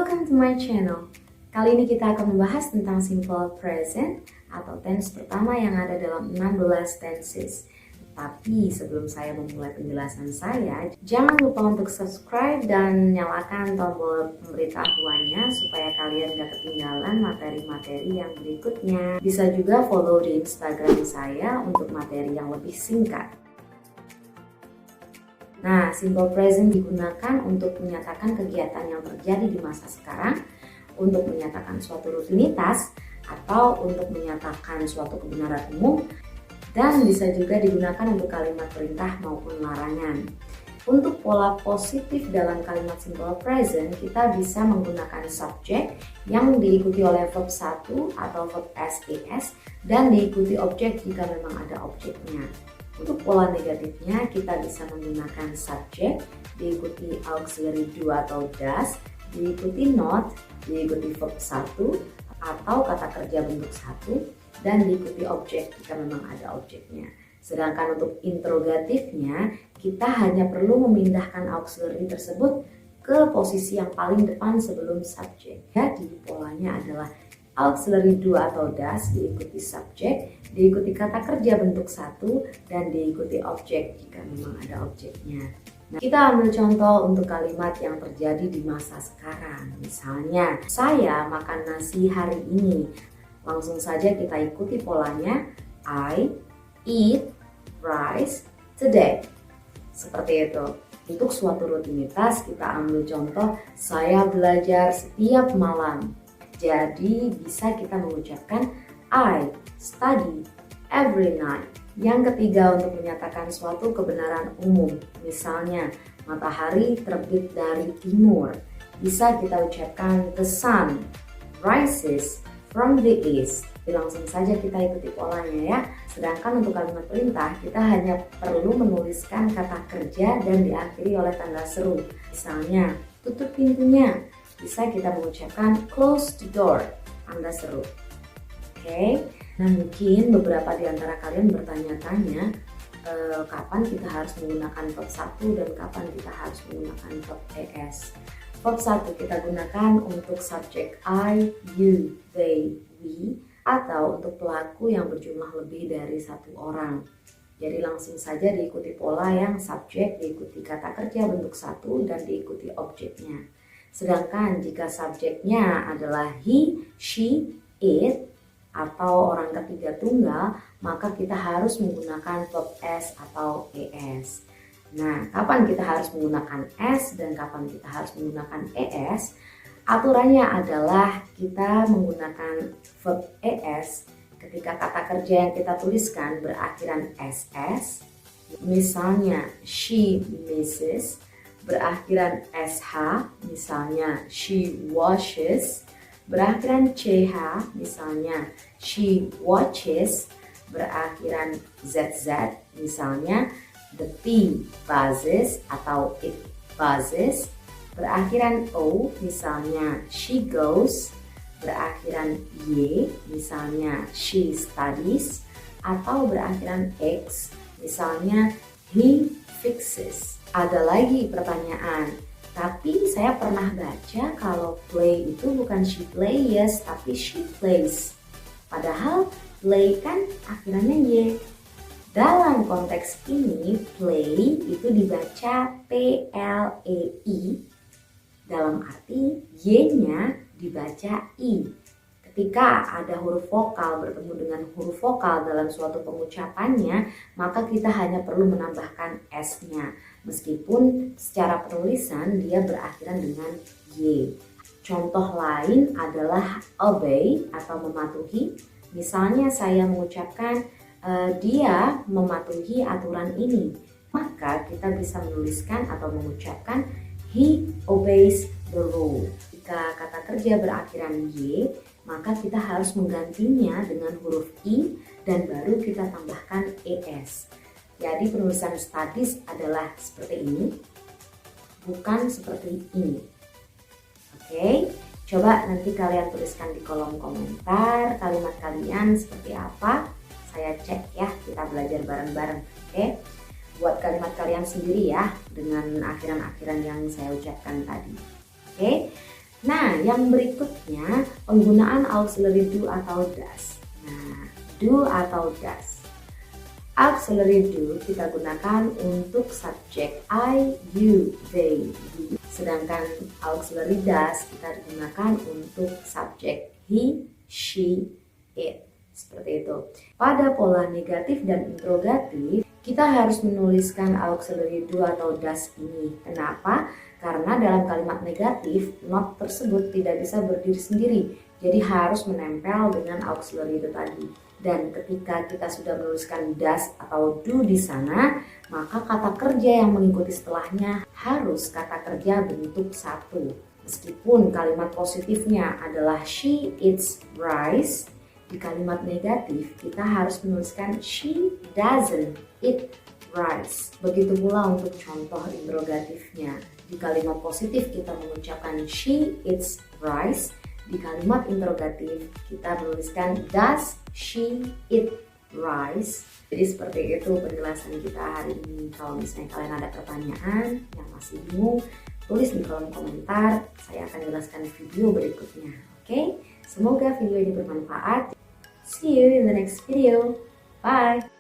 Welcome to my channel. Kali ini kita akan membahas tentang simple present atau tense pertama yang ada dalam 16 tenses. Tapi sebelum saya memulai penjelasan saya, jangan lupa untuk subscribe dan nyalakan tombol pemberitahuannya supaya kalian gak ketinggalan materi-materi yang berikutnya. Bisa juga follow di Instagram saya untuk materi yang lebih singkat. Nah, simple present digunakan untuk menyatakan kegiatan yang terjadi di masa sekarang, untuk menyatakan suatu rutinitas, atau untuk menyatakan suatu kebenaran umum, dan bisa juga digunakan untuk kalimat perintah maupun larangan. Untuk pola positif dalam kalimat simple present, kita bisa menggunakan subjek yang diikuti oleh verb 1 atau verb SES dan diikuti objek jika memang ada objeknya. Untuk pola negatifnya, kita bisa menggunakan subjek, diikuti auxiliary do atau does, diikuti not, diikuti verb 1, atau kata kerja bentuk 1, dan diikuti objek jika memang ada objeknya. Sedangkan untuk interrogatifnya, kita hanya perlu memindahkan auxiliary tersebut ke posisi yang paling depan sebelum subjek. Jadi polanya adalah auxiliary do atau does, diikuti subjek, diikuti kata kerja bentuk 1, dan diikuti objek jika memang ada objeknya. Nah, kita ambil contoh untuk kalimat yang terjadi di masa sekarang. Misalnya, saya makan nasi hari ini. Langsung saja kita ikuti polanya. I eat rice today. Seperti itu. Untuk suatu rutinitas, kita ambil contoh, saya belajar setiap malam. Jadi bisa kita mengucapkan I study every night. Yang ketiga, untuk menyatakan suatu kebenaran umum. Misalnya, matahari terbit dari timur. Bisa kita ucapkan the sun rises from the east. Langsung saja kita ikuti polanya ya. Sedangkan untuk kalimat perintah, kita hanya perlu menuliskan kata kerja dan diakhiri oleh tanda seru. Misalnya, tutup pintunya. Bisa kita mengucapkan close the door, tanda seru. Oke. Nah, mungkin beberapa di antara kalian bertanya-tanya kapan kita harus menggunakan verb 1 dan kapan kita harus menggunakan verb ES. Verb 1 kita gunakan untuk subjek I, you, they, we, atau untuk pelaku yang berjumlah lebih dari satu orang. Jadi langsung saja diikuti pola yang subjek, diikuti kata kerja bentuk 1, dan diikuti objeknya. Sedangkan jika subjeknya adalah he, she, it, atau orang ketiga tunggal, maka kita harus menggunakan verb S atau ES. Nah, kapan kita harus menggunakan S dan kapan kita harus menggunakan ES? Aturannya adalah kita menggunakan verb ES ketika kata kerja yang kita tuliskan berakhiran SS. Misalnya, she misses. Berakhiran SH, misalnya she washes. Berakhiran CH, misalnya she watches. Berakhiran ZZ, misalnya the bee buzzes atau it buzzes. Berakhiran O, misalnya she goes. Berakhiran Y, misalnya she studies. Atau berakhiran X, misalnya he fixes. Ada lagi pertanyaan, tapi saya pernah baca kalau play itu bukan she plays tapi she plays. Padahal play kan akhirannya Y. Dalam konteks ini play itu dibaca P-L-E-I, dalam arti Y-nya dibaca I. Ketika ada huruf vokal bertemu dengan huruf vokal dalam suatu pengucapannya, maka kita hanya perlu menambahkan S-nya. Meskipun secara penulisan dia berakhiran dengan Y. Contoh lain adalah obey atau mematuhi. Misalnya saya mengucapkan dia mematuhi aturan ini. Maka kita bisa menuliskan atau mengucapkan he obeys the rule. Jika kata kerja berakhiran Y, maka kita harus menggantinya dengan huruf I dan baru kita tambahkan ES. Jadi penulisan studies adalah seperti ini, bukan seperti ini. Oke, coba nanti kalian tuliskan di kolom komentar kalimat kalian seperti apa. Saya cek ya, kita belajar bareng-bareng. Oke, buat kalimat kalian sendiri ya dengan akhiran-akhiran yang saya ucapkan tadi. Oke. Nah, yang berikutnya penggunaan auxiliary do atau does. Nah, do atau does. Auxiliary do kita gunakan untuk subjek I, you, they, we. Sedangkan auxiliary does kita gunakan untuk subjek he, she, it. Seperti itu. Pada pola negatif dan interrogatif, kita harus menuliskan auxiliary do atau does ini. Kenapa? Karena dalam kalimat negatif, not tersebut tidak bisa berdiri sendiri. Jadi harus menempel dengan auxiliary do tadi. Dan ketika kita sudah menuliskan does atau do di sana, maka kata kerja yang mengikuti setelahnya harus kata kerja bentuk satu. Meskipun kalimat positifnya adalah she eats rice, di kalimat negatif kita harus menuliskan she doesn't eat rice. Begitu pula untuk contoh interrogatifnya. Di kalimat positif kita mengucapkan she eats rice. Di kalimat interrogatif kita menuliskan does she eat rice. Jadi seperti itu penjelasan kita hari ini. Kalau misalnya kalian ada pertanyaan yang masih bingung, tulis di kolom komentar. Saya akan jelaskan di video berikutnya. Oke? Semoga video ini bermanfaat. See you in the next video. Bye!